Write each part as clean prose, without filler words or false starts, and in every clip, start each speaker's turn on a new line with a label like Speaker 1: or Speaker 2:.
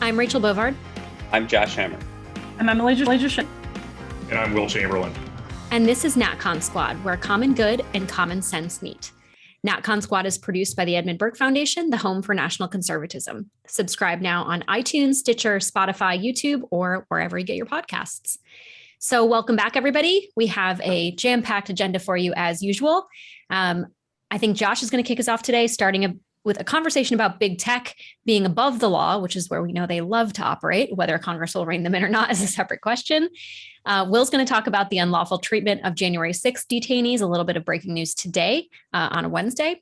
Speaker 1: I'm Rachel Bovard.
Speaker 2: I'm Josh Hammer.
Speaker 3: And I'm Jashinsky.
Speaker 4: And I'm Will Chamberlain.
Speaker 1: And this is NatCon Squad, where common good and common sense meet. NatCon Squad is produced by the Edmund Burke Foundation, the home for national conservatism. Subscribe now on iTunes, Stitcher, Spotify, YouTube, or wherever you get your podcasts. So welcome back, everybody. We have a jam-packed agenda for you as usual. I think Josh is going to kick us off today, starting with a conversation about big tech being above the law, which is where we know they love to operate. Whether Congress will rein them in or not is a separate question. Will's going to talk about the unlawful treatment of January 6th detainees, a little bit of breaking news today on a Wednesday.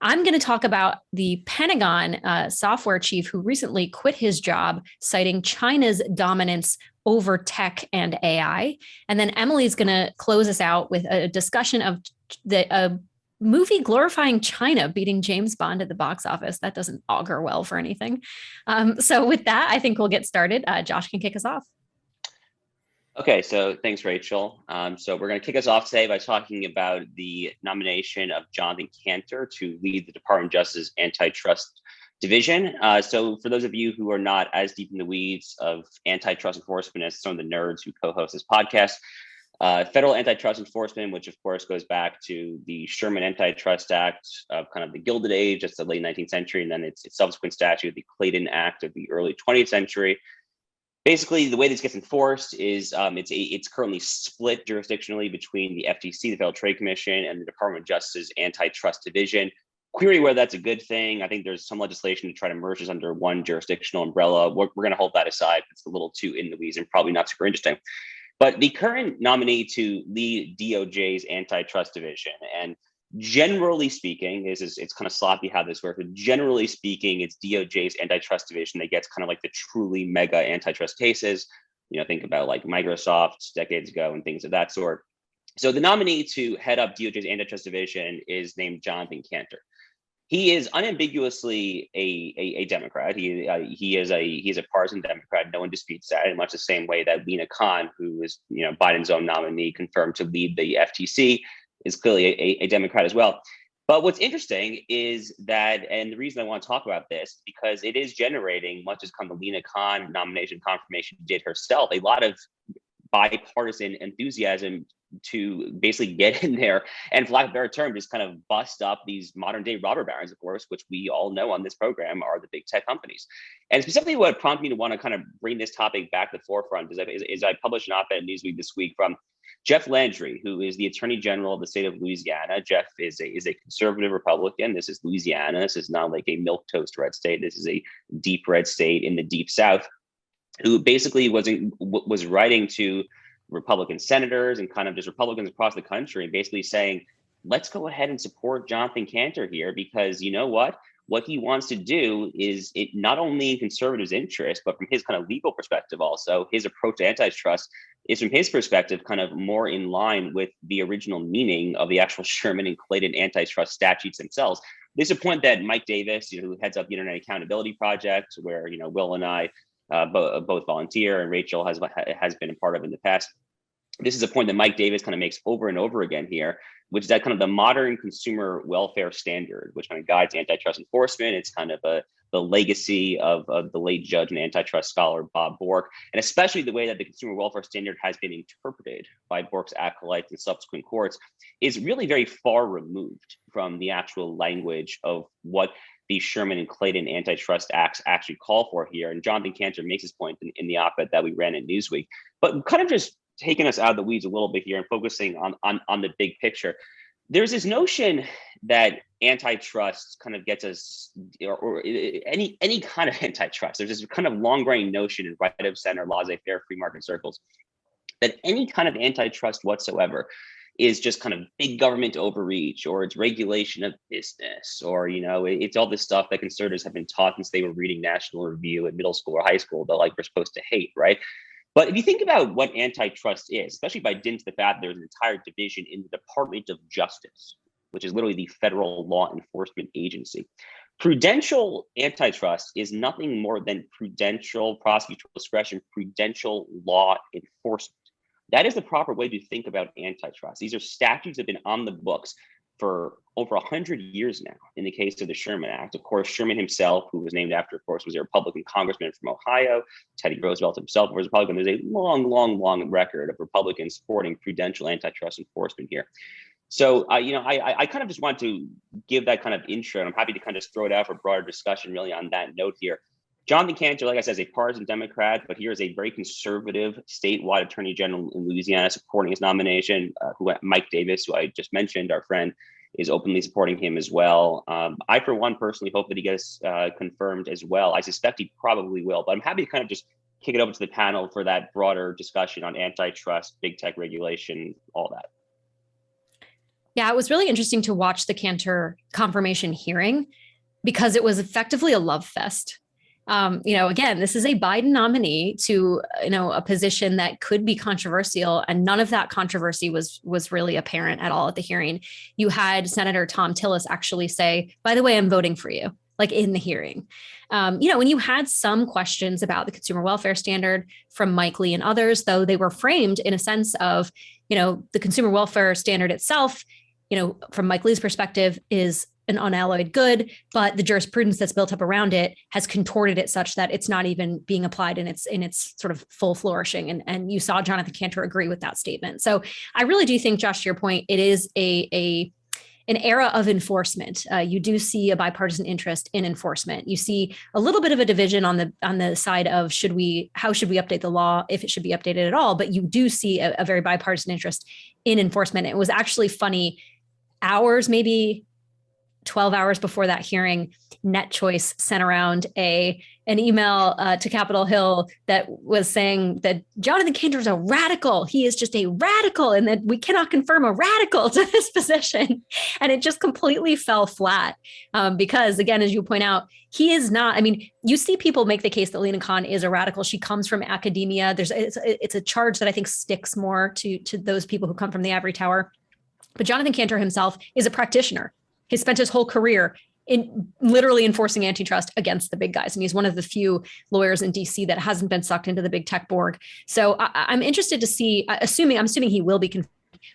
Speaker 1: I'm going to talk about the Pentagon software chief who recently quit his job, citing China's dominance over tech and AI. And then Emily's going to close us out with a discussion of the movie glorifying China beating James Bond at the box office. That doesn't augur well for anything. So with that, I think we'll get started. Josh can kick us off.
Speaker 2: Okay, so thanks, Rachel. So we're going to kick us off today by talking about the nomination of Jonathan Kanter to lead the Department of Justice Antitrust Division. So for those of you who are not as deep in the weeds of antitrust enforcement as some of the nerds who co-host this podcast, federal antitrust enforcement, which of course goes back to the Sherman Antitrust Act of kind of the Gilded Age, just the late 19th century, and then its subsequent statute, the Clayton Act of the early 20th century. Basically, the way this gets enforced is it's currently split jurisdictionally between the FTC, the Federal Trade Commission, and the Department of Justice Antitrust Division. Query whether that's a good thing. I think there's some legislation to try to merge this under one jurisdictional umbrella. We're going to hold that aside. It's a little too in the weeds and probably not super interesting. But the current nominee to lead DOJ's Antitrust Division, and generally speaking, it's kind of sloppy how this works, but generally speaking, it's DOJ's Antitrust Division that gets kind of like the truly mega antitrust cases. You know, think about like Microsoft decades ago and things of that sort. So the nominee to head up DOJ's Antitrust Division is named Jonathan Kanter. He is unambiguously a Democrat. He is a partisan Democrat. No one disputes that. In much the same way that Lina Khan, who is Biden's own nominee, confirmed to lead the FTC, is clearly a Democrat as well. But what's interesting is that, and the reason I want to talk about this, because it is generating, much as kind of the Lina Khan nomination confirmation did herself, a lot of bipartisan enthusiasm to basically get in there and, for lack of a better term, just kind of bust up these modern day robber barons, of course, which we all know on this program are the big tech companies. And specifically what prompted me to want to kind of bring this topic back to the forefront is I published an op-ed in Newsweek this week from Jeff Landry, who is the Attorney General of the state of Louisiana. Jeff is a conservative Republican. This is Louisiana. This is not like a milquetoast red state. This is a deep red state in the deep South, who basically was writing to Republican senators and kind of just Republicans across the country and basically saying, let's go ahead and support Jonathan Kanter here, because you know what he wants to do is it not only in conservatives' interest, but from his kind of legal perspective also, his approach to antitrust is from his perspective kind of more in line with the original meaning of the actual Sherman and Clayton antitrust statutes themselves. There's a point that Mike Davis, who heads up the Internet Accountability Project, where Will and I both volunteer, and Rachel has been a part of in the past. This is a point that Mike Davis kind of makes over and over again here, which is that kind of the modern consumer welfare standard, which kind of guides antitrust enforcement. It's kind of the legacy of the late judge and antitrust scholar Bob Burke, and especially the way that the consumer welfare standard has been interpreted by Burke's acolytes and subsequent courts is really very far removed from the actual language of what the Sherman and Clayton antitrust acts actually call for here. And Jonathan Kanter makes his point in the op-ed that we ran in Newsweek. But kind of just taking us out of the weeds a little bit here and focusing on the big picture, there's this notion that antitrust kind of gets us, or any kind of antitrust. There's this kind of long-running notion in right of center, laissez-faire, free market circles that any kind of antitrust whatsoever is just kind of big government overreach, or it's regulation of business, or it's all this stuff that conservatives have been taught since they were reading National Review in middle school or high school that we're supposed to hate, right? But if you think about what antitrust is, especially by dint of the fact there's an entire division in the Department of Justice, which is literally the federal law enforcement agency. Prudential antitrust is nothing more than prudential prosecutorial discretion, prudential law enforcement. That is the proper way to think about antitrust. These are statutes that have been on the books for over 100 years now in the case of the Sherman Act. Of course, Sherman himself, who was named after, of course, was a Republican congressman from Ohio. Teddy Roosevelt himself was a Republican. There's a long record of Republicans supporting prudential antitrust enforcement here. So, I kind of just want to give that kind of intro, and I'm happy to kind of throw it out for broader discussion really on that note here. Jonathan Cantor, like I said, is a partisan Democrat, but here is a very conservative statewide attorney general in Louisiana supporting his nomination, Mike Davis, who I just mentioned, our friend, is openly supporting him as well. I, for one, personally hope that he gets confirmed as well. I suspect he probably will, but I'm happy to kind of just kick it over to the panel for that broader discussion on antitrust, big tech regulation, all that.
Speaker 1: Yeah, it was really interesting to watch the Cantor confirmation hearing because it was effectively a love fest. Again, this is a Biden nominee to, a position that could be controversial, and none of that controversy was really apparent at all at the hearing. You had Senator Tom Tillis actually say, by the way, I'm voting for you, like in the hearing. When you had some questions about the consumer welfare standard from Mike Lee and others, though they were framed in a sense of, the consumer welfare standard itself, from Mike Lee's perspective is an unalloyed good, but the jurisprudence that's built up around it has contorted it such that it's not even being applied in its sort of full flourishing. And you saw Jonathan Cantor agree with that statement. So I really do think, Josh, to your point, it is an era of enforcement. You do see a bipartisan interest in enforcement. You see a little bit of a division on the side of how should we update the law, if it should be updated at all. But you do see a very bipartisan interest in enforcement. It was actually funny, hours, maybe 12 hours before that hearing, NetChoice sent around an email to Capitol Hill that was saying that Jonathan Cantor is a radical. He is just a radical, and that we cannot confirm a radical to this position. And it just completely fell flat because, again, as you point out, he is not. I mean, you see people make the case that Lina Khan is a radical. She comes from academia. It's a charge that I think sticks more to those people who come from the ivory tower. But Jonathan Cantor himself is a practitioner. He spent his whole career in literally enforcing antitrust against the big guys. And he's one of the few lawyers in DC that hasn't been sucked into the big tech Borg. So I'm interested to see, I'm assuming he will be confirmed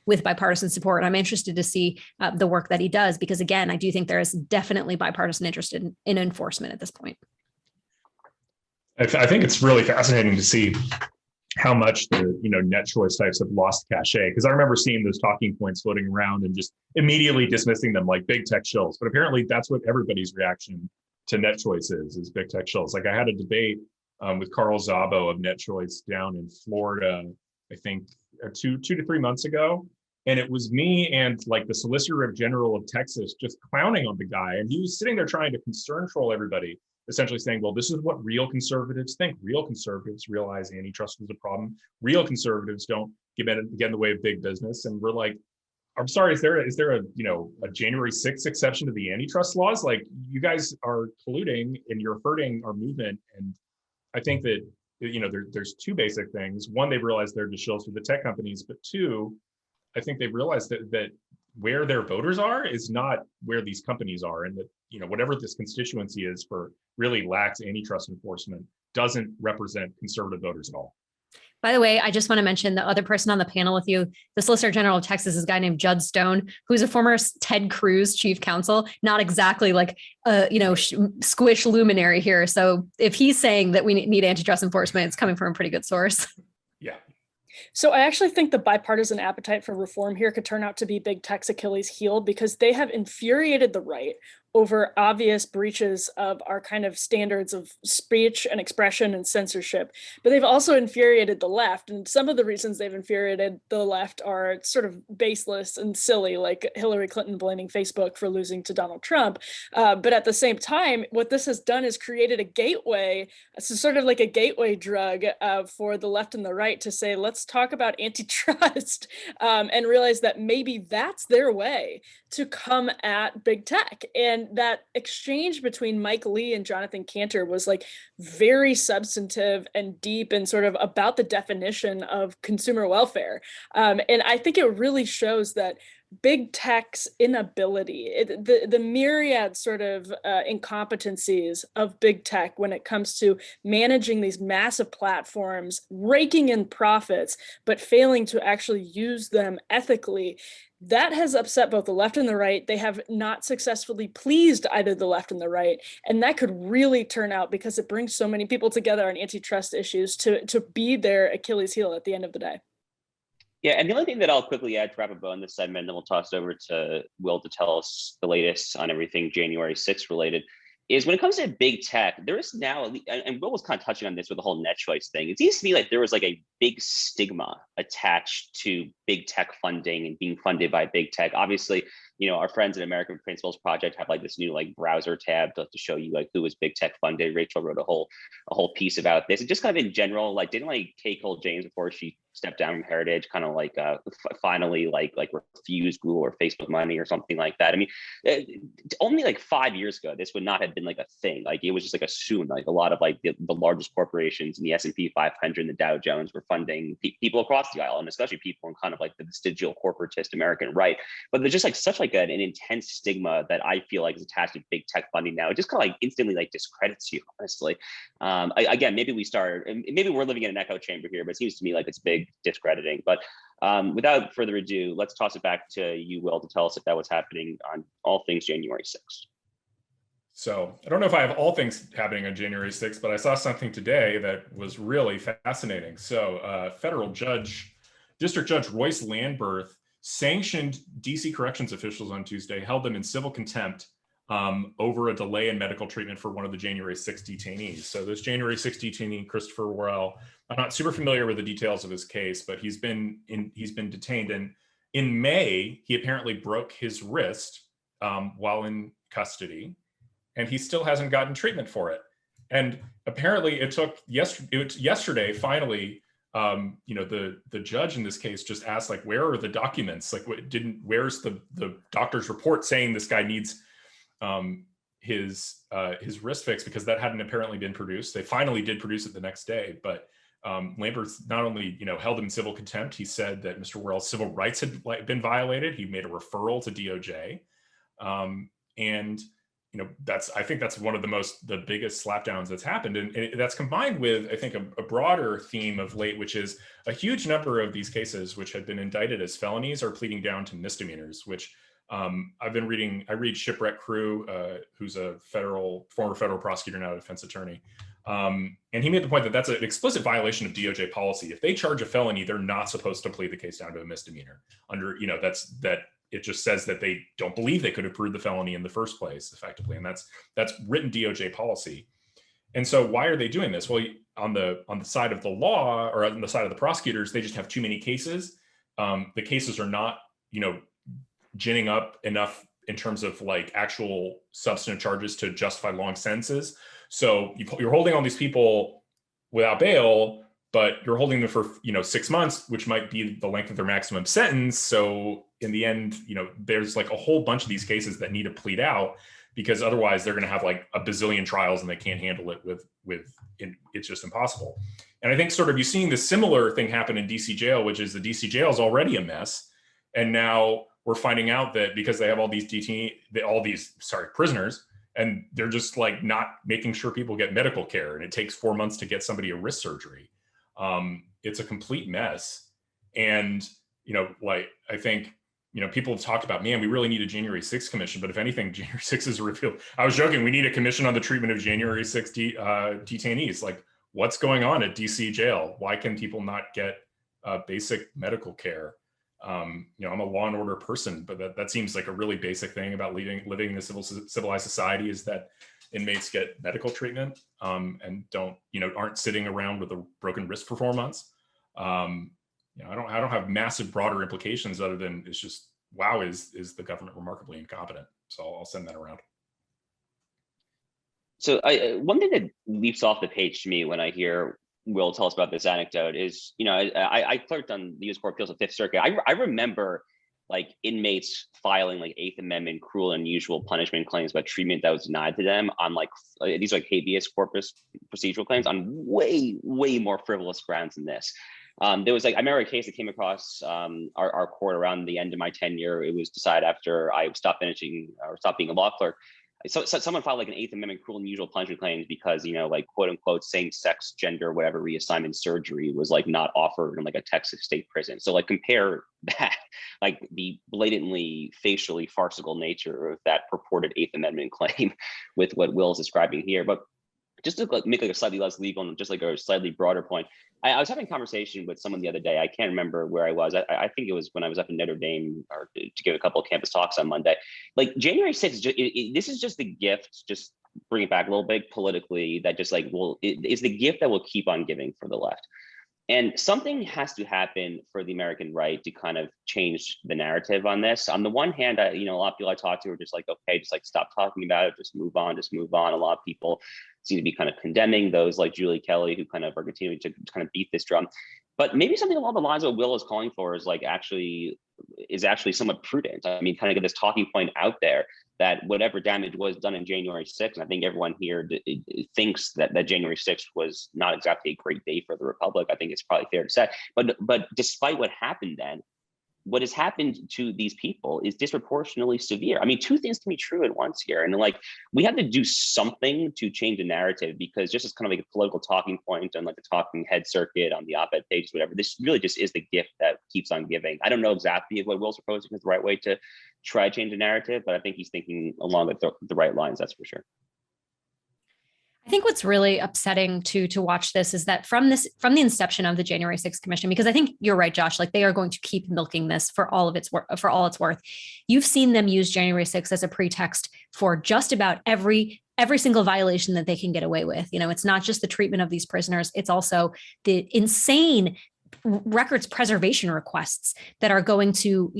Speaker 1: with bipartisan support. And I'm interested to see the work that he does, because again, I do think there is definitely bipartisan interest in enforcement at this point.
Speaker 4: I think it's really fascinating to see how much the NetChoice types have lost cachet, because I remember seeing those talking points floating around and just immediately dismissing them like big tech shills. But apparently that's what everybody's reaction to NetChoice is big tech shills. Like I had a debate with Carl Szabo of NetChoice down in Florida, I think 2 to 3 months ago. And it was me and like the Solicitor General of Texas just clowning on the guy. And he was sitting there trying to concern troll everybody, essentially saying, well, this is what real conservatives think. Real conservatives realize antitrust is a problem. Real conservatives don't get in the way of big business. And we're like, I'm sorry, is there a January 6th exception to the antitrust laws? Like, you guys are colluding and you're hurting our movement. And I think that, there's two basic things. One, they've realized they're just shills for the tech companies, but two, I think they've realized that where their voters are is not where these companies are, and that whatever this constituency is for really lax antitrust enforcement doesn't represent conservative voters at all.
Speaker 1: By the way, I just want to mention the other person on the panel with you, the Solicitor General of Texas, is a guy named Judd Stone, who's a former Ted Cruz chief counsel, not exactly like squish luminary here. So if he's saying that we need antitrust enforcement, it's coming from a pretty good source.
Speaker 4: Yeah.
Speaker 3: So I actually think the bipartisan appetite for reform here could turn out to be big tech's Achilles heel, because they have infuriated the right over obvious breaches of our kind of standards of speech and expression and censorship. But they've also infuriated the left. And some of the reasons they've infuriated the left are sort of baseless and silly, like Hillary Clinton blaming Facebook for losing to Donald Trump. But at the same time, what this has done is created a gateway, so sort of like a gateway drug for the left and the right to say, let's talk about antitrust and realize that maybe that's their way to come at big tech. And that exchange between Mike Lee and Jonathan Cantor was like very substantive and deep and sort of about the definition of consumer welfare. And I think it really shows that big tech's inability, the myriad sort of incompetencies of big tech when it comes to managing these massive platforms, raking in profits, but failing to actually use them ethically. That has upset both the left and the right. They have not successfully pleased either the left and the right. And that could really turn out, because it brings so many people together on antitrust issues, to be their Achilles heel at the end of the day.
Speaker 2: Yeah, and the only thing that I'll quickly add to wrap a bow on this segment, and then we'll toss it over to Will to tell us the latest on everything January 6th related, is when it comes to big tech, there is now, and Will was kind of touching on this with the whole net choice thing. It seems to me like there was like a big stigma attached to big tech funding and being funded by big tech. Obviously, our friends at American Principles Project have like this new like browser tab to show you like who was big tech funded. Rachel wrote a whole piece about this. And just kind of in general, like didn't like Kay Cole James, before she stepped down from Heritage, kind of like finally like refuse Google or Facebook money or something like that. I mean, only like 5 years ago, this would not have been like a thing. Like it was just like assumed like a lot of like the largest corporations in the S&P 500 and the Dow Jones were funding people across the aisle, and especially people in kind of like the vestigial corporatist American right. But there's just like such like an intense stigma that I feel like is attached to big tech funding now. It just kind of like instantly like discredits you, honestly. Again, maybe we're living in an echo chamber here, but it seems to me like it's big discrediting. But without further ado, let's toss it back to you, Will, to tell us if that was happening on all things January 6th.
Speaker 4: So I don't know if I have all things happening on January 6th, but I saw something today that was really fascinating. So District Judge Royce Landberth sanctioned DC corrections officials on Tuesday, held them in civil contempt over a delay in medical treatment for one of the January 6 detainees. So this January 6 detainee, Christopher Worrell, I'm not super familiar with the details of his case, but he's been detained. And in May, he apparently broke his wrist while in custody, and he still hasn't gotten treatment for it. And apparently it took yesterday, finally, the judge in this case just asked, like, where are the documents? Like, where's the doctor's report saying this guy needs his wrist fixed, because that hadn't apparently been produced. They finally did produce it the next day, but Lamberth not only held him in civil contempt, he said that Mr. Worrell's civil rights had been violated. He made a referral to DOJ, and I think that's one of the biggest slapdowns that's happened, and that's combined with, I think, a broader theme of late, which is a huge number of these cases which had been indicted as felonies are pleading down to misdemeanors, which I've been reading. I read Shipwreck Crew, who's a former federal prosecutor, now a defense attorney. And he made the point that that's an explicit violation of DOJ policy. If they charge a felony, they're not supposed to plead the case down to a misdemeanor. It just says that they don't believe they could have proved the felony in the first place, effectively. And that's written DOJ policy. And so why are they doing this? Well, on the side of the law, or on the side of the prosecutors, they just have too many cases. The cases are not, ginning up enough in terms of like actual substantive charges to justify long sentences. So you're holding all these people without bail, but you're holding them for 6 months, which might be the length of their maximum sentence. So in the end, there's like a whole bunch of these cases that need to plead out, because otherwise they're going to have like a bazillion trials and they can't handle it it's just impossible. And I think sort of you're seeing the similar thing happen in DC jail, which is the DC jail is already a mess. And now we're finding out that because they have all these prisoners, and they're just like not making sure people get medical care, and it takes 4 months to get somebody a wrist surgery. It's a complete mess. And I think people have talked about, man, we really need a January 6th commission, but if anything, January 6th is revealed. I was joking, we need a commission on the treatment of January 6th detainees. Like, what's going on at DC jail? Why can people not get basic medical care? I'm a law and order person, but that seems like a really basic thing about living in a civilized society, is that inmates get medical treatment and aren't sitting around with a broken wrist for 4 months. I don't have massive broader implications other than it's just, wow, is the government remarkably incompetent? So I'll send that around. So
Speaker 2: one thing that leaps off the page to me when I hear Will tell us about this anecdote is, I clerked on the U.S. Court of Appeals of Fifth Circuit. I remember like inmates filing like Eighth Amendment cruel and unusual punishment claims about treatment that was denied to them on like these like habeas corpus procedural claims on way more frivolous grounds than this. There was like, I remember a case that came across our court around the end of my tenure. It was decided after I stopped being a law clerk. So someone filed like an Eighth Amendment cruel and unusual punishment claims because, like quote unquote same-sex, gender, whatever reassignment surgery was like not offered in like a Texas state prison. So like compare that, like the blatantly facially farcical nature of that purported Eighth Amendment claim with what Will is describing here. But just to make like a slightly less legal and just like a slightly broader point, I was having a conversation with someone the other day. I can't remember where I was. I think it was when I was up in Notre Dame or to give a couple of campus talks on Monday. Like January 6th, this is just the gift, just bring it back a little bit politically, that just like, it's the gift that will keep on giving for the left. And something has to happen for the American right to kind of change the narrative on this. On the one hand, a lot of people I talk to are just like, okay, just like stop talking about it, just move on, just move on. A lot of people seem to be kind of condemning those like Julie Kelly who kind of are continuing to kind of beat this drum. But maybe something along the lines of what Will is calling for is actually somewhat prudent. I mean, kind of get this talking point out there that whatever damage was done in January 6th, and I think everyone here thinks that January 6th was not exactly a great day for the Republic. I think it's probably fair to say. But despite what happened then, what has happened to these people is disproportionately severe. I mean, two things can be true at once here. And like, we have to do something to change the narrative, because just as kind of like a political talking point on like the talking head circuit on the op-ed pages, whatever, this really just is the gift that keeps on giving. I don't know exactly if what Will's proposing is the right way to try to change the narrative, but I think he's thinking along the right lines, that's for sure.
Speaker 1: I think what's really upsetting to watch this is that from the inception of the January 6th Commission, because I think you're right, Josh, like they are going to keep milking this for all it's worth. You've seen them use January 6th as a pretext for just about every single violation that they can get away with. It's not just the treatment of these prisoners, it's also the insane records preservation requests that are going to,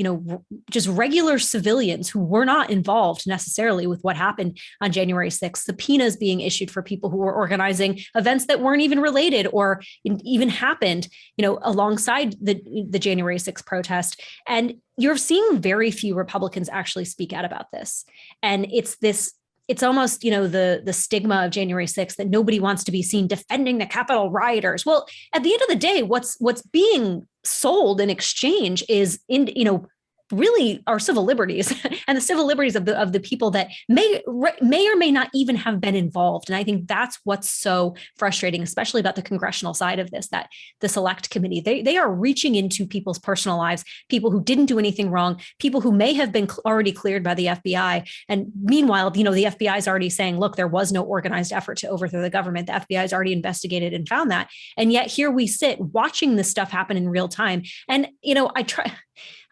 Speaker 1: just regular civilians who were not involved necessarily with what happened on January 6th, subpoenas being issued for people who were organizing events that weren't even related or even happened, alongside the January 6th protest. And you're seeing very few Republicans actually speak out about this. And it's almost, the stigma of January 6th that nobody wants to be seen defending the Capitol rioters. Well, at the end of the day, what's being sold in exchange is really our civil liberties and the civil liberties of the people that may or may not even have been involved. And I think that's what's so frustrating, especially about the congressional side of this, that the select committee, they are reaching into people's personal lives, people who didn't do anything wrong, people who may have been already cleared by the FBI. And meanwhile, the FBI is already saying, look, there was no organized effort to overthrow the government. The FBI has already investigated and found that. And yet here we sit watching this stuff happen in real time. And,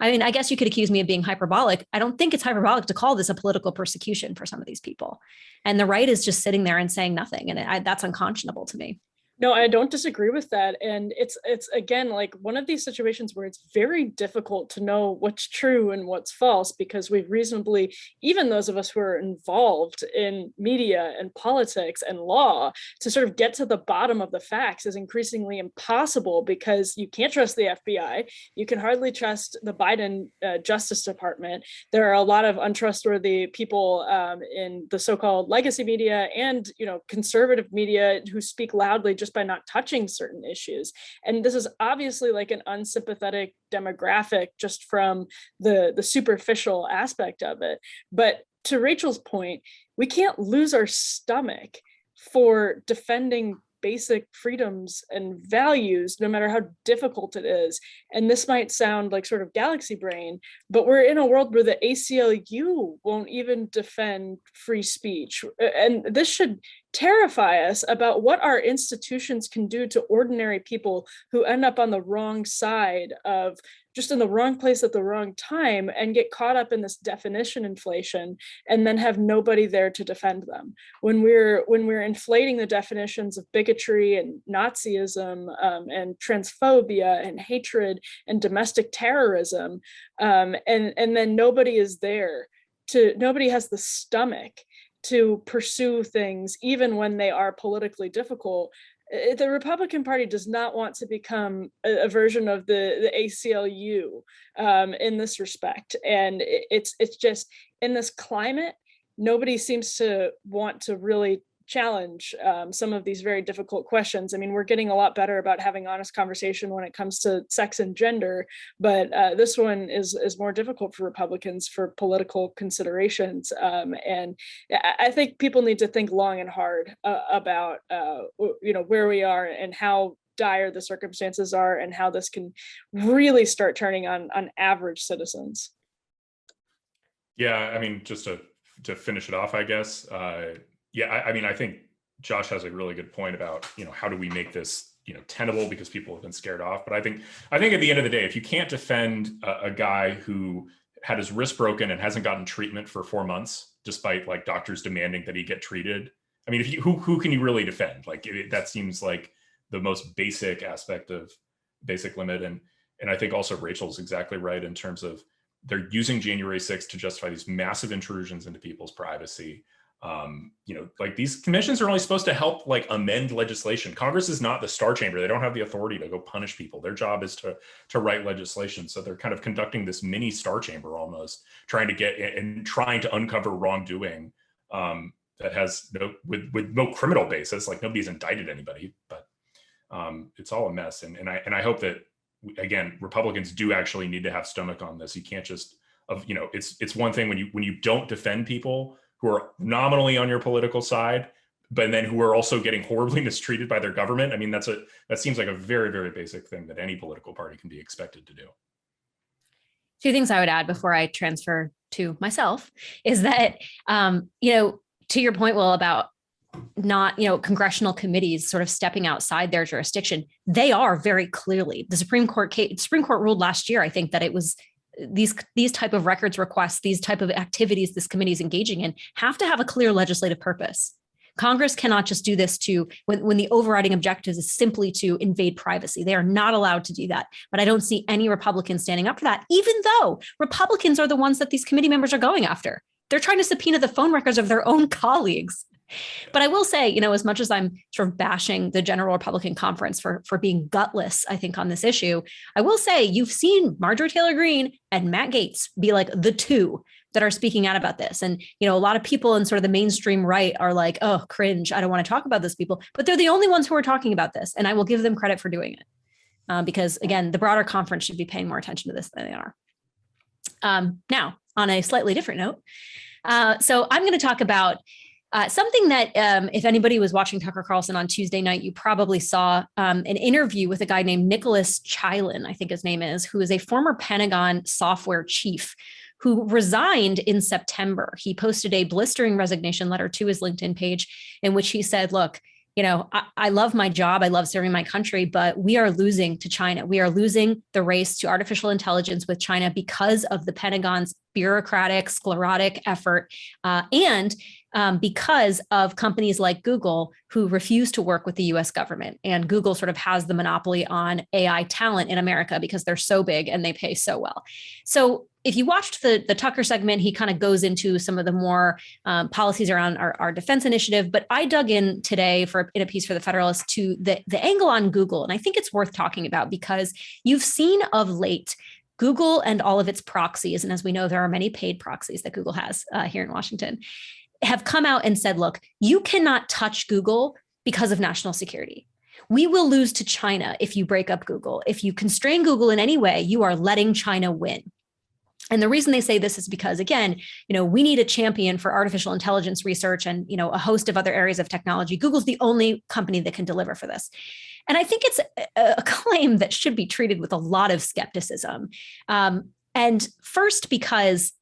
Speaker 1: I guess you could accuse me of being hyperbolic. I don't think it's hyperbolic to call this a political persecution for some of these people. And the right is just sitting there and saying nothing. And that's unconscionable to me.
Speaker 3: No, I don't disagree with that. And it's again, like one of these situations where it's very difficult to know what's true and what's false, because we've reasonably, even those of us who are involved in media and politics and law, to sort of get to the bottom of the facts is increasingly impossible, because you can't trust the FBI. You can hardly trust the Biden Justice Department. There are a lot of untrustworthy people in the so-called legacy media and, conservative media who speak loudly just by not touching certain issues. And this is obviously like an unsympathetic demographic just from the superficial aspect of it. But to Rachel's point, we can't lose our stomach for defending basic freedoms and values, no matter how difficult it is. And this might sound like sort of galaxy brain, but we're in a world where the ACLU won't even defend free speech. And this should terrify us about what our institutions can do to ordinary people who end up on the wrong side of, just in the wrong place at the wrong time, and get caught up in this definition inflation and then have nobody there to defend them. When we're inflating the definitions of bigotry and Nazism and transphobia and hatred and domestic terrorism, and then nobody is there nobody has the stomach to pursue things, even when they are politically difficult. The Republican Party does not want to become a version of the ACLU in this respect. And it's just, in this climate, nobody seems to want to really challenge some of these very difficult questions. I mean, we're getting a lot better about having honest conversation when it comes to sex and gender, but this one is more difficult for Republicans for political considerations. And I think people need to think long and hard about where we are and how dire the circumstances are and how this can really start turning on average citizens.
Speaker 4: Yeah, I mean, just to finish it off, I guess. I mean, I think Josh has a really good point about, how do we make this, tenable, because people have been scared off. But I think at the end of the day, if you can't defend a guy who had his wrist broken and hasn't gotten treatment for 4 months, despite like doctors demanding that he get treated, I mean, who can you really defend? Like that seems like the most basic aspect of basic limit. And I think also Rachel's exactly right in terms of they're using January 6th to justify these massive intrusions into people's privacy. Like these commissions are only supposed to help like amend legislation. Congress is not the Star Chamber. They don't have the authority to go punish people. Their job is to write legislation. So they're kind of conducting this mini Star Chamber almost, trying to uncover wrongdoing that has with no criminal basis. Like nobody's indicted anybody, but it's all a mess. And I hope that, again, Republicans do actually need to have stomach on this. You can't just it's one thing when you don't defend people who are nominally on your political side, but then who are also getting horribly mistreated by their government. I mean, that seems like a very, very basic thing that any political party can be expected to do.
Speaker 1: Two things I would add before I transfer to myself is that, to your point, Will, about not, congressional committees sort of stepping outside their jurisdiction, they are very clearly. The Supreme Court ruled last year, I think, that it was these type of records requests, these type of activities this committee is engaging in have to have a clear legislative purpose. Congress cannot just do this when the overriding objective is simply to invade privacy. They are not allowed to do that. But I don't see any Republicans standing up for that, even though Republicans are the ones that these committee members are going after. They're trying to subpoena the phone records of their own colleagues. But I will say, as much as I'm sort of bashing the General Republican Conference for being gutless, I think, on this issue, I will say you've seen Marjorie Taylor Greene and Matt Gaetz be like the two that are speaking out about this. And, a lot of people in sort of the mainstream right are like, oh, cringe, I don't want to talk about this people, but they're the only ones who are talking about this. And I will give them credit for doing it. Because again, the broader conference should be paying more attention to this than they are. Now, on a slightly different note, so I'm going to talk about something that if anybody was watching Tucker Carlson on Tuesday night, you probably saw an interview with a guy named Nicholas Chilin, I think his name is, who is a former Pentagon software chief who resigned in September. He posted a blistering resignation letter to his LinkedIn page in which he said, look, I love my job. I love serving my country, but we are losing to China. We are losing the race to artificial intelligence with China because of the Pentagon's bureaucratic, sclerotic effort and because of companies like Google who refuse to work with the US government. And Google sort of has the monopoly on AI talent in America because they're so big and they pay so well. So if you watched the Tucker segment, he kind of goes into some of the more policies around our defense initiative. But I dug in today in a piece for the Federalist to the angle on Google. And I think it's worth talking about because you've seen of late Google and all of its proxies, and as we know, there are many paid proxies that Google has here in Washington, have come out and said, look, you cannot touch Google because of national security. We will lose to China if you break up Google. If you constrain Google in any way, you are letting China win. And the reason they say this is because, again, we need a champion for artificial intelligence research and, a host of other areas of technology. Google's the only company that can deliver for this. And I think it's a claim that should be treated with a lot of skepticism. And first, because,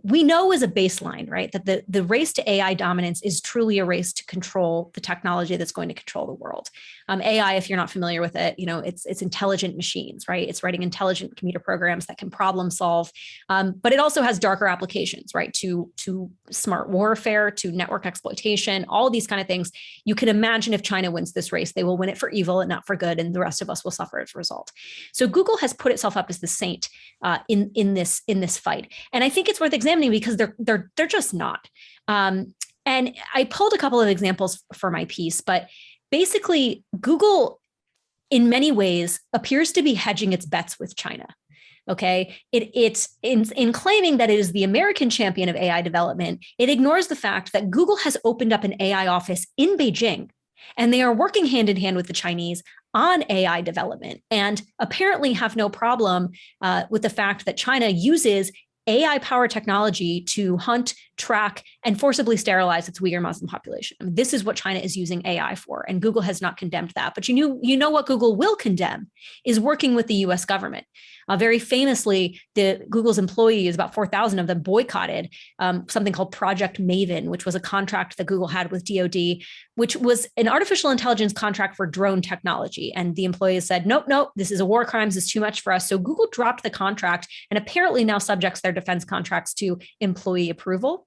Speaker 1: we know as a baseline, right, that the race to AI dominance is truly a race to control the technology that's going to control the world. AI, if you're not familiar with it, it's intelligent machines, right? It's writing intelligent computer programs that can problem solve. But it also has darker applications, right, to smart warfare, to network exploitation, all of these kind of things. You can imagine if China wins this race, they will win it for evil and not for good, and the rest of us will suffer as a result. So Google has put itself up as the saint in this fight, and I think it's worth examining because they're just not. And I pulled a couple of examples for my piece, but basically Google, in many ways, appears to be hedging its bets with China. Okay, it's in claiming that it is the American champion of AI development, it ignores the fact that Google has opened up an AI office in Beijing, and they are working hand in hand with the Chinese on AI development, and apparently have no problem with the fact that China uses AI powered technology to hunt, track, and forcibly sterilize its Uyghur Muslim population. I mean, this is what China is using AI for, and Google has not condemned that. But you know what Google will condemn is working with the U.S. government. Very famously, Google's employees, about 4,000 of them, boycotted something called Project Maven, which was a contract that Google had with DoD, which was an artificial intelligence contract for drone technology. And the employees said, nope, this is a war crimes, it's too much for us. So Google dropped the contract and apparently now subjects their defense contracts to employee approval,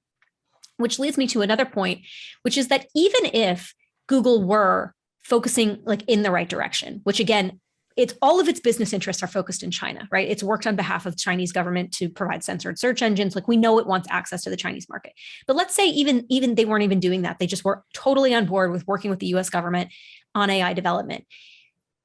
Speaker 1: which leads me to another point, which is that even if Google were focusing like in the right direction, which again, it's all of its business interests are focused in China, right? It's worked on behalf of the Chinese government to provide censored search engines. Like we know it wants access to the Chinese market. But let's say even they weren't even doing that. They just were totally on board with working with the US government on AI development.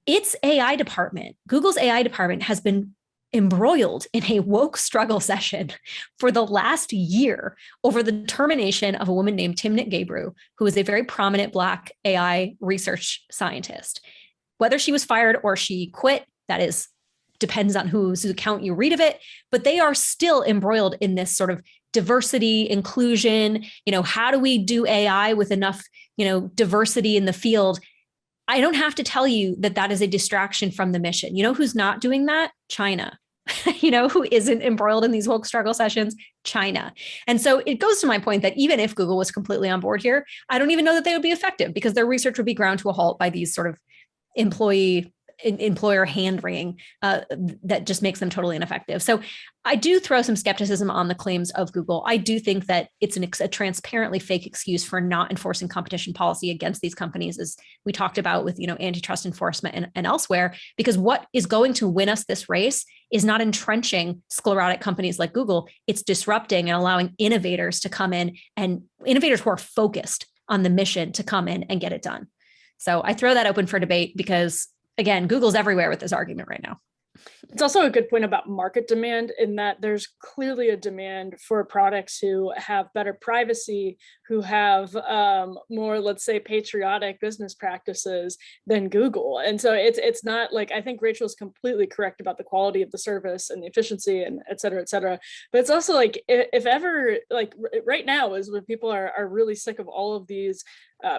Speaker 1: Its AI department, Google's AI department, has been embroiled in a woke struggle session for the last year over the termination of a woman named Timnit Gebru, who is a very prominent Black AI research scientist. Whether she was fired or she quit, that is, depends on whose account you read of it, but they are still embroiled in this sort of diversity, inclusion, how do we do AI with enough, diversity in the field? I don't have to tell you that that is a distraction from the mission. You know who's not doing that? China. Who isn't embroiled in these woke struggle sessions? China. And so it goes to my point that even if Google was completely on board here, I don't even know that they would be effective because their research would be ground to a halt by these sort of employer hand wringing that just makes them totally ineffective. So I do throw some skepticism on the claims of Google. I do think that it's a transparently fake excuse for not enforcing competition policy against these companies, as we talked about with antitrust enforcement and elsewhere, because what is going to win us this race is not entrenching sclerotic companies like Google. It's disrupting and allowing innovators to come in, and innovators who are focused on the mission to come in and get it done. So I throw that open for debate because, again, Google's everywhere with this argument right now.
Speaker 3: It's also a good point about market demand in that there's clearly a demand for products who have better privacy, who have more, let's say, patriotic business practices than Google. And so it's not like, I think Rachel's completely correct about the quality of the service and the efficiency and et cetera, et cetera. But it's also like, if ever, like right now is when people are really sick of all of these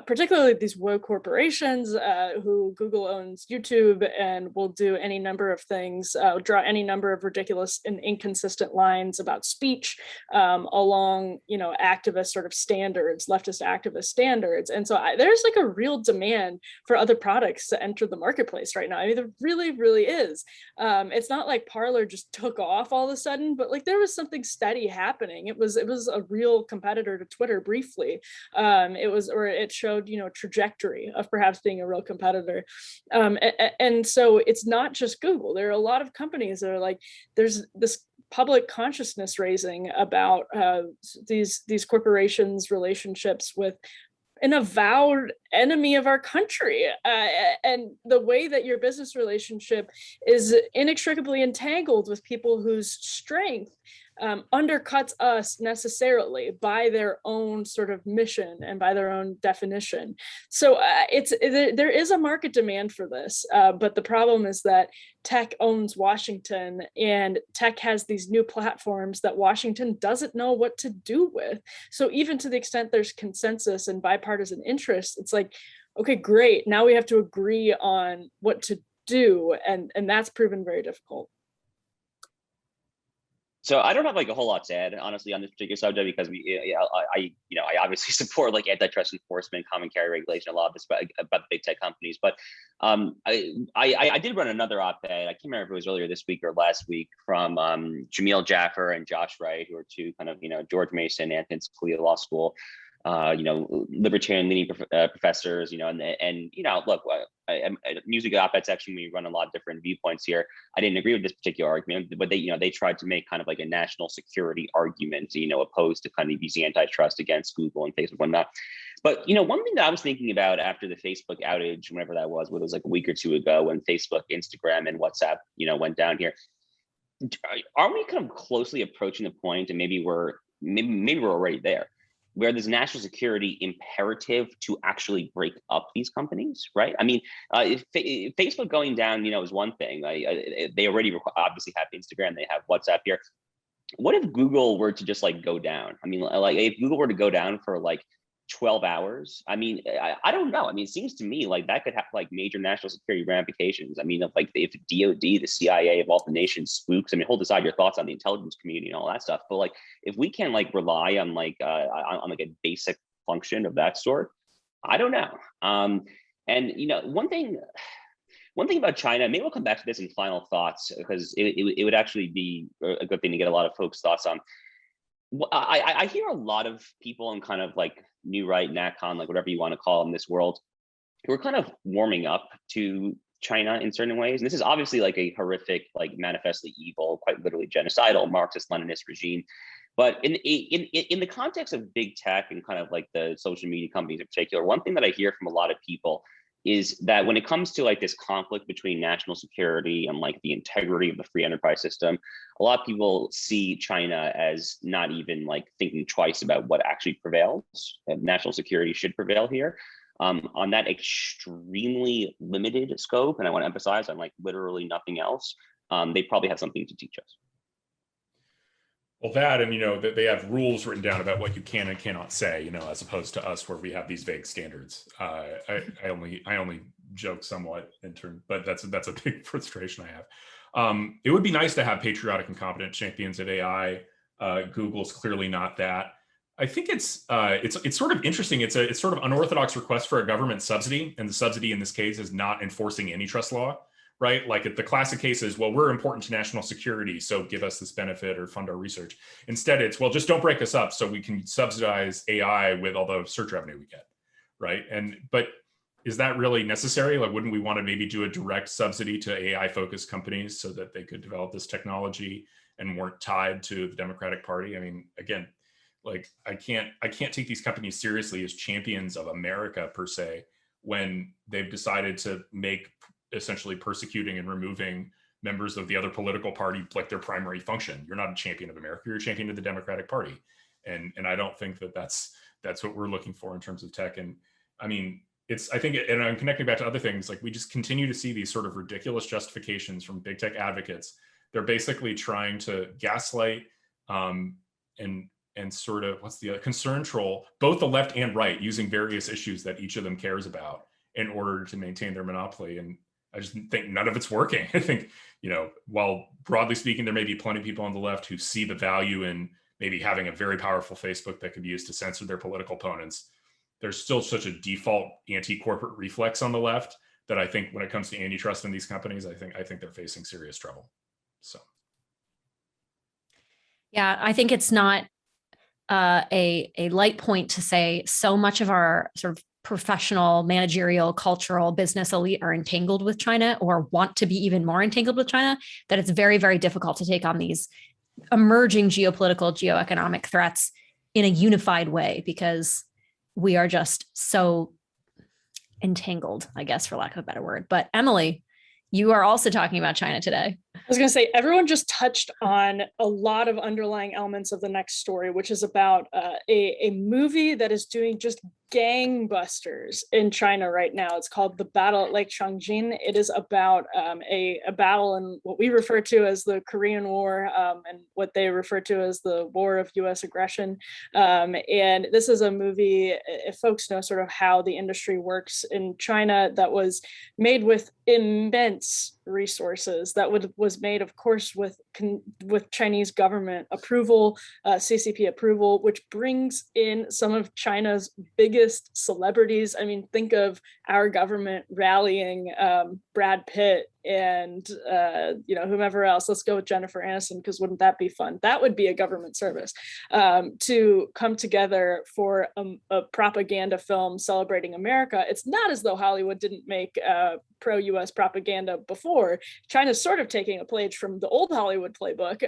Speaker 3: particularly these woke corporations who Google owns YouTube and will do any number of things, draw any number of ridiculous and inconsistent lines about speech along, activist sort of standards, leftist activist standards. And so there's like a real demand for other products to enter the marketplace right now. I mean, there really, really is. It's not like Parler just took off all of a sudden, but like there was something steady happening. It was a real competitor to Twitter briefly. It showed, trajectory of perhaps being a real competitor. And so it's not just Google. There are a lot of companies that are like, there's this public consciousness raising about these corporations' relationships with an avowed enemy of our country. And the way that your business relationship is inextricably entangled with people whose strength undercuts us necessarily by their own sort of mission and by their own definition. So there is a market demand for this, but the problem is that tech owns Washington, and tech has these new platforms that Washington doesn't know what to do with. So even to the extent there's consensus and bipartisan interest, it's like, okay, great, now we have to agree on what to do, and that's proven very difficult.
Speaker 2: So I don't have like a whole lot to add, honestly, on this particular subject because I obviously support like antitrust enforcement, common carrier regulation, a lot of this about the big tech companies. But I did run another op-ed. I can't remember if it was earlier this week or last week from Jamil Jaffer and Josh Wright, who are two kind of George Mason, Anthony Scalia Law School, libertarian leaning professors, and look, music op-ed section, we run a lot of different viewpoints here. I didn't agree with this particular argument, but they tried to make kind of like a national security argument, opposed to kind of using antitrust against Google and Facebook and whatnot. But, one thing that I was thinking about after the Facebook outage, whenever that was, whether it was like a week or two ago when Facebook, Instagram, and WhatsApp, went down here, are we kind of closely approaching the point, and maybe we're already there, where there's national security imperative to actually break up these companies, right? I mean, if Facebook going down, is one thing. They already obviously have Instagram, they have WhatsApp here. What if Google were to just like go down? I mean, like if Google were to go down for like 12 hours, I mean, I don't know. I mean, it seems to me like that could have like major national security ramifications. I mean, if DOD, the CIA of all the nations spooks, I mean, hold aside your thoughts on the intelligence community and all that stuff, but like if we can like rely on like a basic function of that sort, I don't know. And one thing about China, maybe we'll come back to this in final thoughts, because it would actually be a good thing to get a lot of folks' thoughts on. I hear a lot of people in kind of like new right, NatCon, like whatever you want to call in this world, who are kind of warming up to China in certain ways. And this is obviously like a horrific, like manifestly evil, quite literally genocidal Marxist-Leninist regime. But in the context of big tech and kind of like the social media companies in particular, one thing that I hear from a lot of people is that when it comes to like this conflict between national security and like the integrity of the free enterprise system, a lot of people see China as not even like thinking twice about what actually prevails. National security should prevail here. On that extremely limited scope, and I want to emphasize on like literally nothing else, they probably have something to teach us.
Speaker 4: Well, that, and that they have rules written down about what you can and cannot say, as opposed to us where we have these vague standards. I only joke somewhat in turn, but that's a big frustration I have. It would be nice to have patriotic and competent champions of AI. Google's clearly not that. I think it's sort of interesting. It's sort of unorthodox request for a government subsidy, and the subsidy in this case is not enforcing antitrust law. Right? Like the classic case is, well, we're important to national security, so give us this benefit or fund our research. Instead, it's, well, just don't break us up so we can subsidize AI with all the search revenue we get, right? But is that really necessary? Like, wouldn't we want to maybe do a direct subsidy to AI-focused companies so that they could develop this technology and weren't tied to the Democratic Party? I mean, again, like I can't take these companies seriously as champions of America per se when they've decided to make essentially persecuting and removing members of the other political party like their primary function. You're not a champion of America, you're a champion of the Democratic Party. And I don't think that that's what we're looking for in terms of tech. And I mean, and I'm connecting back to other things, like we just continue to see these sort of ridiculous justifications from big tech advocates. They're basically trying to gaslight and sort of, what's the other, concern troll both the left and right using various issues that each of them cares about in order to maintain their monopoly. And I just think none of it's working. I think, while broadly speaking, there may be plenty of people on the left who see the value in maybe having a very powerful Facebook that could be used to censor their political opponents. There's still such a default anti-corporate reflex on the left that I think when it comes to antitrust in these companies, I think they're facing serious trouble. So.
Speaker 1: Yeah, I think it's not a light point to say so much of our sort of professional, managerial, cultural, business elite are entangled with China or want to be even more entangled with China, that it's very, very difficult to take on these emerging geopolitical, geoeconomic threats in a unified way because we are just so entangled, I guess, for lack of a better word. But Emily, you are also talking about China today.
Speaker 3: I was going to say, everyone just touched on a lot of underlying elements of the next story, which is about a movie that is doing just gangbusters in China right now. It's called The Battle at Lake Changjin. It is about a battle in what we refer to as the Korean War and what they refer to as the War of US aggression. And this is a movie, if folks know sort of how the industry works in China, that was made with immense resources, that was made, of course, with Chinese government approval, CCP approval, which brings in some of China's biggest celebrities. I mean, think of our government rallying Brad Pitt and whomever else. Let's go with Jennifer Aniston, because wouldn't that be fun? That would be a government service to come together for a propaganda film celebrating America. It's not as though Hollywood didn't make pro-US propaganda before. China's sort of taking a page from the old Hollywood playbook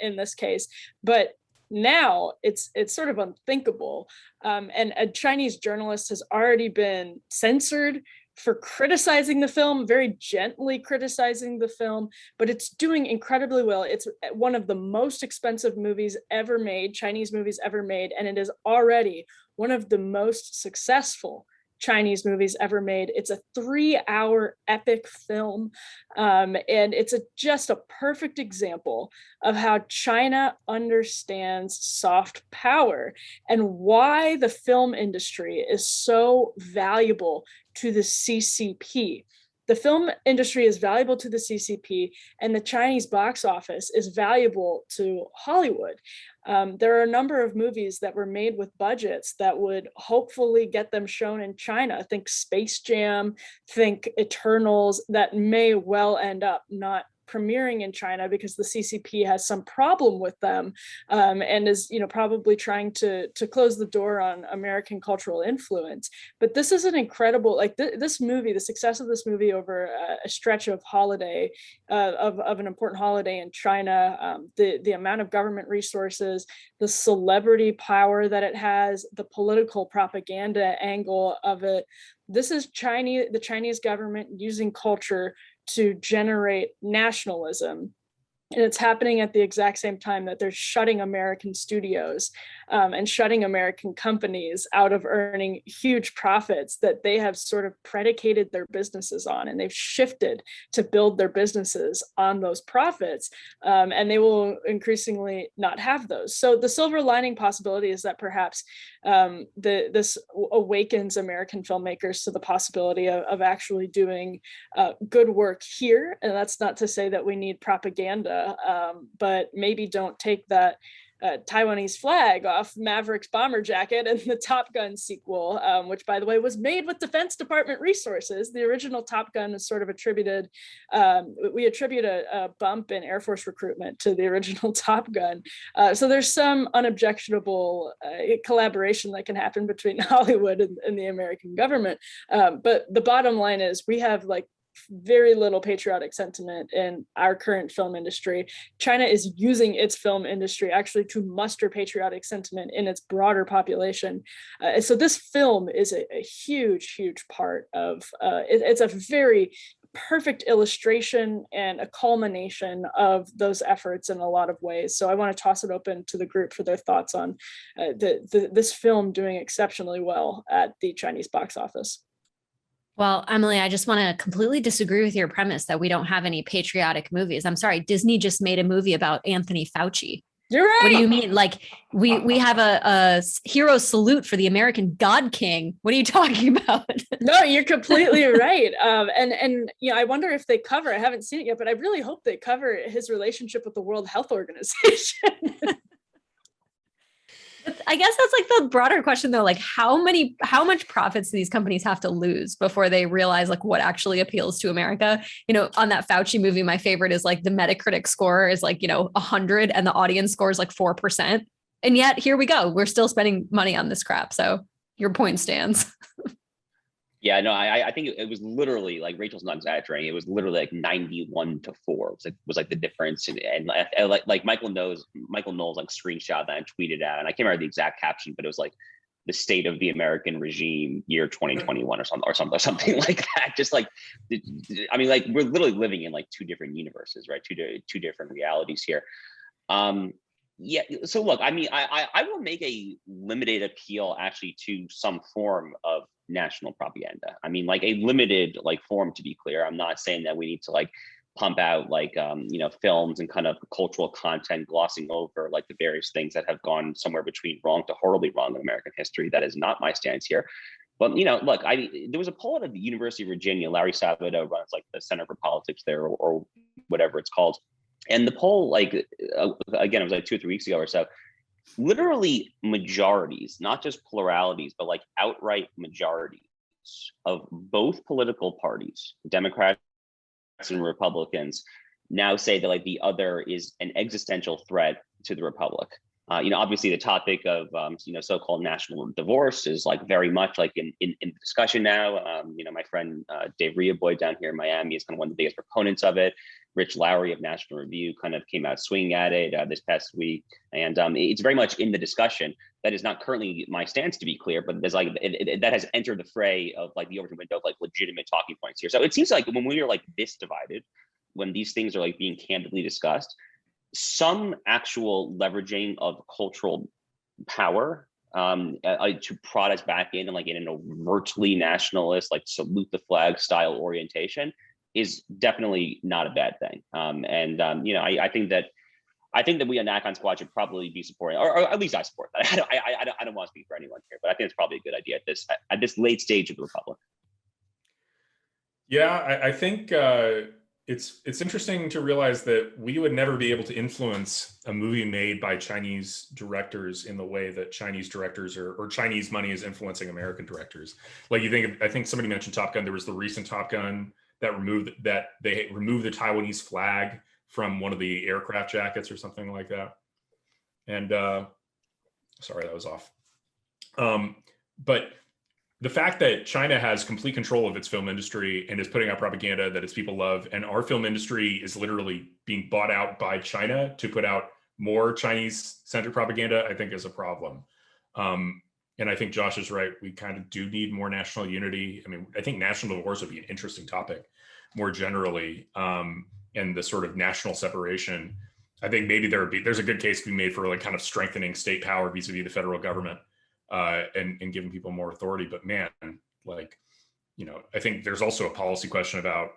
Speaker 3: in this case, but now it's sort of unthinkable. And a Chinese journalist has already been censored for criticizing the film, very gently criticizing the film, but it's doing incredibly well. It's one of the most expensive movies ever made, Chinese movies ever made, and it is already one of the most successful Chinese movies ever made. It's a 3-hour epic film, and it's just a perfect example of how China understands soft power and why the film industry is so valuable to the CCP. The film industry is valuable to the CCP, and the Chinese box office is valuable to Hollywood. There are a number of movies that were made with budgets that would hopefully get them shown in China. Think Space Jam, think Eternals, that may well end up not premiering in China because the CCP has some problem with them, and is, probably trying to close the door on American cultural influence. But this is an incredible, this movie, the success of this movie over a stretch of holiday, of an important holiday in China, the amount of government resources, the celebrity power that it has, the political propaganda angle of it. This is the Chinese government using culture to generate nationalism. And it's happening at the exact same time that they're shutting American studios and shutting American companies out of earning huge profits that they have sort of predicated their businesses on. And they've shifted to build their businesses on those profits. And they will increasingly not have those. So the silver lining possibility is that perhaps this awakens American filmmakers to the possibility of actually doing good work here. And that's not to say that we need propaganda, but maybe don't take that Taiwanese flag off Maverick's bomber jacket and the Top Gun sequel, which, by the way, was made with Defense Department resources. The original Top Gun is sort of attributed, we attribute a bump in Air Force recruitment to the original Top Gun. So there's some unobjectionable collaboration that can happen between Hollywood and the American government. But the bottom line is we have very little patriotic sentiment in our current film industry. China is using its film industry actually to muster patriotic sentiment in its broader population. So this film is a huge, huge part of, it's a very perfect illustration and a culmination of those efforts in a lot of ways. So I want to toss it open to the group for their thoughts on this film doing exceptionally well at the Chinese box office.
Speaker 1: Well, Emily, I just want to completely disagree with your premise that we don't have any patriotic movies. I'm sorry, Disney just made a movie about Anthony Fauci.
Speaker 3: You're right.
Speaker 1: What do you mean? We have a hero salute for the American God King. What are you talking about?
Speaker 3: No, you're completely right. And I wonder if they cover, I haven't seen it yet, but I really hope they cover his relationship with the World Health Organization.
Speaker 1: I guess that's the broader question though, how much profits do these companies have to lose before they realize what actually appeals to America? On that Fauci movie, my favorite is the Metacritic score is 100 and the audience score is 4%. And yet here we go. We're still spending money on this crap. So your point stands.
Speaker 2: Yeah, no, I think it was literally Rachel's not exaggerating. It was literally 91-4. It was the difference, and Michael Knowles screenshot that and tweeted out, and I can't remember the exact caption, but it was the state of the American regime year 2021 or something like that. Just I mean, we're literally living in two different universes, right? Two different realities here. Yeah. So look, I mean, I will make a limited appeal actually to some form of national propaganda. I mean, a limited form, to be clear. I'm not saying that we need to pump out films and kind of cultural content glossing over the various things that have gone somewhere between wrong to horribly wrong in American history. That is not my stance here. But look, there was a poll at the University of Virginia. Larry Sabato runs the Center for Politics there, or whatever it's called. And the poll, again, it was 2 or 3 weeks ago or so, literally majorities, not just pluralities, but outright majorities of both political parties, Democrats and Republicans, now say that the other is an existential threat to the Republic. Obviously the topic of so-called national divorce is very much in the discussion now. My friend Dave Riaboy down here in Miami is kind of one of the biggest proponents of it. Rich Lowry of National Review kind of came out swinging at it this past week, and it's very much in the discussion. That is not currently my stance, to be clear, but there's like that has entered the fray of like the Overton window of like legitimate talking points here. So it seems like when we are like this divided, when these things are like being candidly discussed, some actual leveraging of cultural power to prod us back in and like in an overtly nationalist, like salute the flag style orientation is definitely not a bad thing. You know, I think that we on NatCon Squad should probably be supporting, or at least I support that. I don't want to speak for anyone here, but I think it's probably a good idea at this late stage of the Republic.
Speaker 4: Yeah, I think it's interesting to realize that we would never be able to influence a movie made by Chinese directors in the way that Chinese directors or Chinese money is influencing American directors. Like I think somebody mentioned Top Gun. There was the recent Top Gun that they removed the Taiwanese flag from one of the aircraft jackets or something like that. And sorry, that was off. But the fact that China has complete control of its film industry and is putting out propaganda that its people love, and our film industry is literally being bought out by China to put out more Chinese-centered propaganda, I think is a problem. And I think Josh is right. We kind of do need more national unity. I mean, I think national divorce would be an interesting topic more generally, and the sort of national separation. I think maybe there's a good case to be made for like kind of strengthening state power vis-a-vis the federal government, and giving people more authority. But man, like, you know, I think there's also a policy question about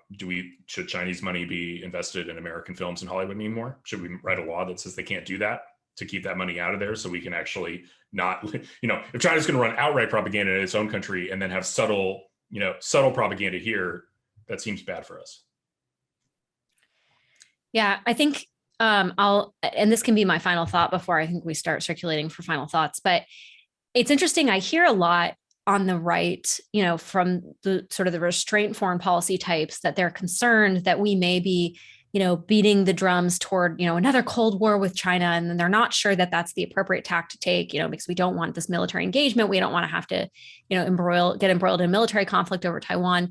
Speaker 4: should Chinese money be invested in American films in Hollywood anymore? Should we write a law that says they can't do that to keep that money out of there so we can actually not, you know, if China's going to run outright propaganda in its own country and then have subtle propaganda here, that seems bad for us.
Speaker 1: Yeah, I think and this can be my final thought before I think we start circulating for final thoughts, but it's interesting. I hear a lot on the right, you know, from the sort of the restraint foreign policy types, that they're concerned that we may be, you know, beating the drums toward, you know, another Cold War with China. And then they're not sure that that's the appropriate tack to take, you know, because we don't want this military engagement. We don't want to have to, you know, get embroiled in military conflict over Taiwan.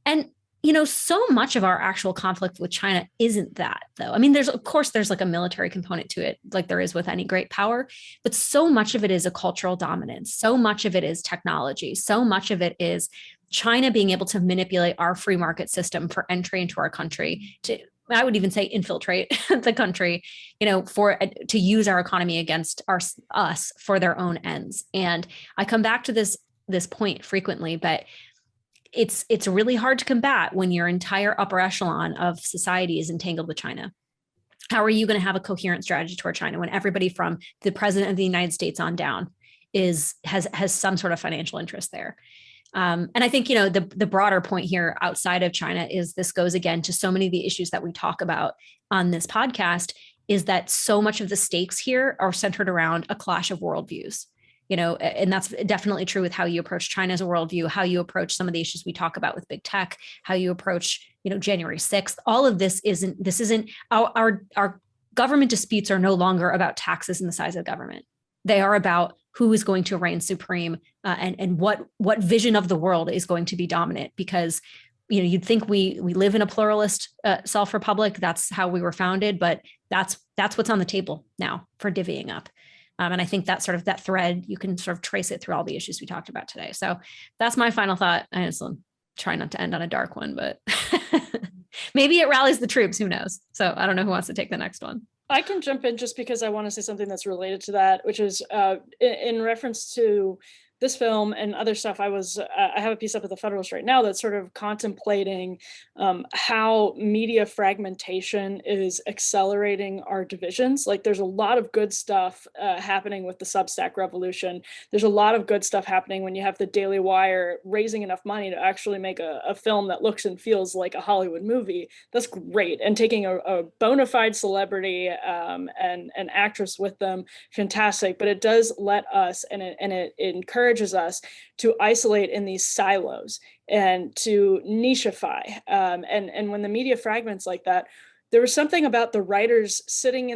Speaker 1: And, you know, so much of our actual conflict with China isn't that, though. I mean, there's like a military component to it, like there is with any great power, but so much of it is a cultural dominance. So much of it is technology. So much of it is China being able to manipulate our free market system for entry into our country, to, I would even say, infiltrate the country, you know, to use our economy against us for their own ends. And I come back to this point frequently, but it's really hard to combat when your entire upper echelon of society is entangled with China. How are you going to have a coherent strategy toward China when everybody from the president of the United States on down has some sort of financial interest there? And I think, you know, the broader point here outside of China is this goes again to so many of the issues that we talk about on this podcast, is that so much of the stakes here are centered around a clash of worldviews. You know, and that's definitely true with how you approach China as a worldview, how you approach some of the issues we talk about with big tech, how you approach, you know, January 6th. All of this isn't our government disputes are no longer about taxes and the size of government. They are about who is going to reign supreme, and what vision of the world is going to be dominant. Because, you know, you'd think we live in a pluralist self-republic. That's how we were founded, but that's what's on the table now for divvying up. And I think that thread, you can sort of trace it through all the issues we talked about today. So that's my final thought. I just try not to end on a dark one, but maybe it rallies the troops. Who knows? So I don't know who wants to take the next one.
Speaker 3: I can jump in just because I want to say something that's related to that, which is in reference to this film and other stuff. I have a piece up at the Federalist right now that's sort of contemplating how media fragmentation is accelerating our divisions. Like, there's a lot of good stuff happening with the Substack revolution. There's a lot of good stuff happening when you have the Daily Wire raising enough money to actually make a film that looks and feels like a Hollywood movie. That's great. And taking a bona fide celebrity and an actress with them, fantastic. But it does let us, and it encourages us to isolate in these silos and to nicheify. And when the media fragments like that, there was something about the writers sitting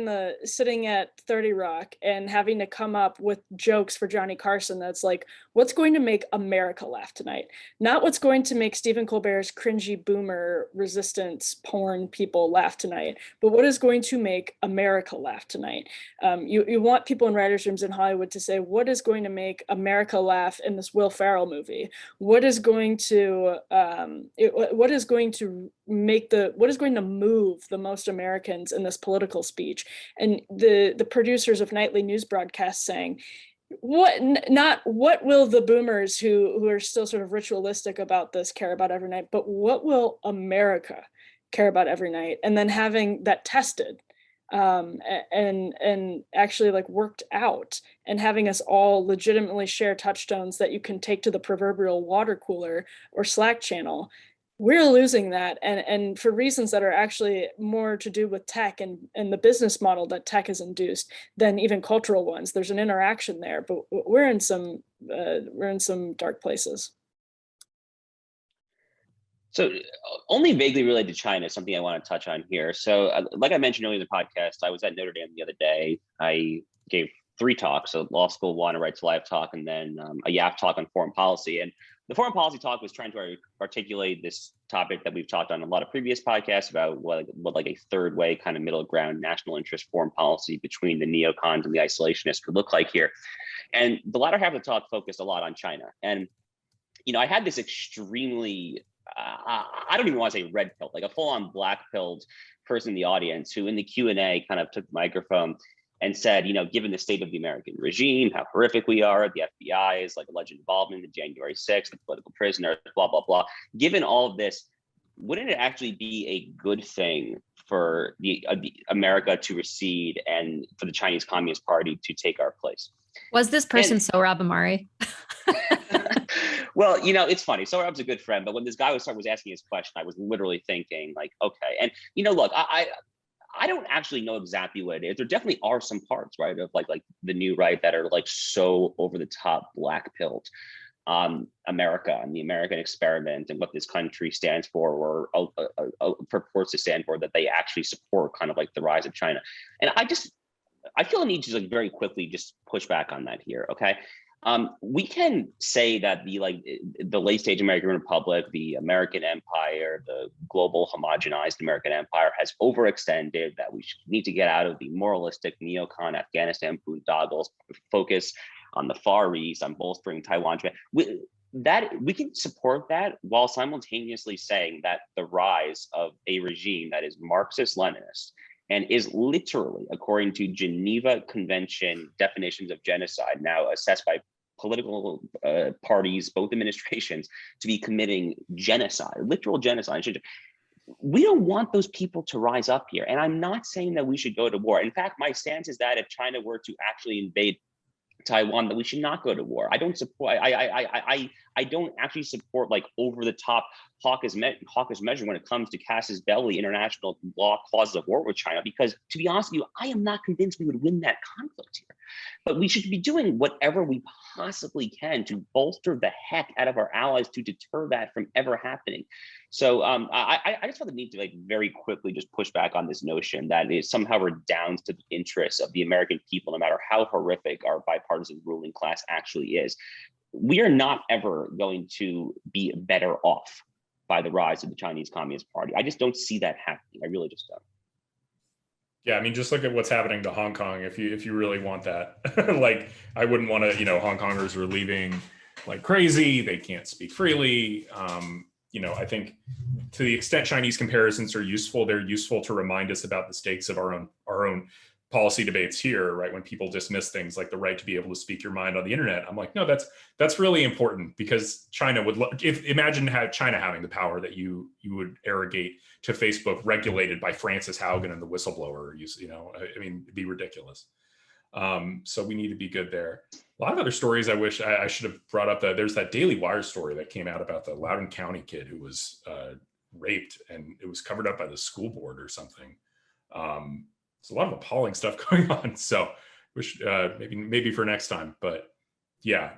Speaker 3: at 30 Rock and having to come up with jokes for Johnny Carson that's like, what's going to make America laugh tonight? Not what's going to make Stephen Colbert's cringy boomer resistance porn people laugh tonight, but what is going to make America laugh tonight? You want people in writers' rooms in Hollywood to say, what is going to make America laugh in this Will Ferrell movie? What is going to move the most Americans in this political speech? And the producers of nightly news broadcasts saying, what will the boomers who are still sort of ritualistic about this care about every night, but what will America care about every night? And then having that tested and actually like worked out, and having us all legitimately share touchstones that you can take to the proverbial water cooler or Slack channel. We're losing that, and for reasons that are actually more to do with tech and the business model that tech has induced than even cultural ones. There's an interaction there, but we're in some dark places.
Speaker 2: So only vaguely related to China is something I want to touch on here. So like I mentioned earlier in the podcast, I was at Notre Dame the other day. I gave 3 talks, a law school one, a right to life talk, and then a YAF talk on foreign policy. And the foreign policy talk was trying to articulate this topic that we've talked on a lot of previous podcasts about what like a third way kind of middle ground national interest foreign policy between the neocons and the isolationists could look like here. And the latter half of the talk focused a lot on China. And, I had this extremely, I don't even want to say red pill, like a full on black pilled person in the audience who in the Q&A kind of took the microphone and said, given the state of the American regime, how horrific we are, the FBI's like alleged involvement in January 6th, the political prisoners, blah, blah, blah. Given all of this, wouldn't it actually be a good thing for the America to recede and for the Chinese Communist Party to take our place?
Speaker 1: Was this person Sohrab Ahmari?
Speaker 2: Well, it's funny. Sohrab's a good friend, but when this guy was asking his question, I was literally thinking like, okay. And, look, I don't actually know exactly what it is. There definitely are some parts, right, of like the new right that are like so over the top black pilled America and the American experiment and what this country stands for or purports to stand for, that they actually support kind of like the rise of China. And I feel a need to like very quickly just push back on that here. Okay. We can say that the late stage American Republic, the American Empire, the global homogenized American Empire has overextended, that we need to get out of the moralistic neocon Afghanistan boondoggles, focus on the Far East, on bolstering Taiwan. We can support that while simultaneously saying that the rise of a regime that is Marxist-Leninist and is literally, according to Geneva Convention definitions of genocide, now assessed by political parties, both administrations, to be committing genocide, literal genocide. We don't want those people to rise up here. And I'm not saying that we should go to war. In fact, my stance is that if China were to actually invade Taiwan, that we should not go to war. I don't support. I don't actually support like over the top hawkish measure when it comes to casus belli international law clauses of war with China. Because to be honest with you, I am not convinced we would win that conflict here. But we should be doing whatever we possibly can to bolster the heck out of our allies to deter that from ever happening. So I just felt the need to like very quickly just push back on this notion that it somehow redounds to the interests of the American people, no matter how horrific our bipartisan ruling class actually is. We are not ever going to be better off by the rise of the Chinese Communist Party. I just don't see that happening. I really just don't.
Speaker 4: Yeah, I mean, just look at what's happening to Hong Kong. If you really want that, like, I wouldn't want to. Hong Kongers are leaving like crazy. They can't speak freely. I think to the extent Chinese comparisons are useful, they're useful to remind us about the stakes of our own policy debates here, right? When people dismiss things like the right to be able to speak your mind on the internet, I'm like, no, that's really important, because China would imagine China having the power that you would arrogate to Facebook, regulated by Francis Haugen and the whistleblower. It'd be ridiculous. So we need to be good there. A lot of other stories I wish I should have brought up. There's that Daily Wire story that came out about the Loudoun County kid who was raped, and it was covered up by the school board or something. There's a lot of appalling stuff going on. So wish maybe for next time. But yeah,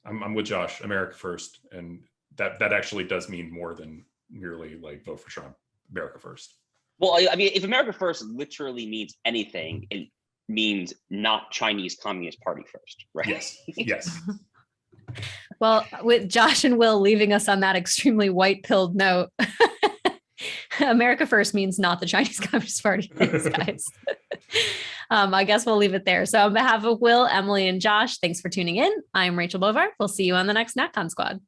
Speaker 4: I'm with Josh. America first, and that actually does mean more than merely like vote for Trump. America first.
Speaker 2: Well, I mean, if America first literally means anything, it means not Chinese Communist Party first, right?
Speaker 4: Yes.
Speaker 1: Well, with Josh and Will leaving us on that extremely white-pilled note, America First means not the Chinese Communist Party. Thanks, guys. I guess we'll leave it there. So on behalf of Will, Emily, and Josh, thanks for tuning in. I'm Rachel Bovard. We'll see you on the next NatCon Squad.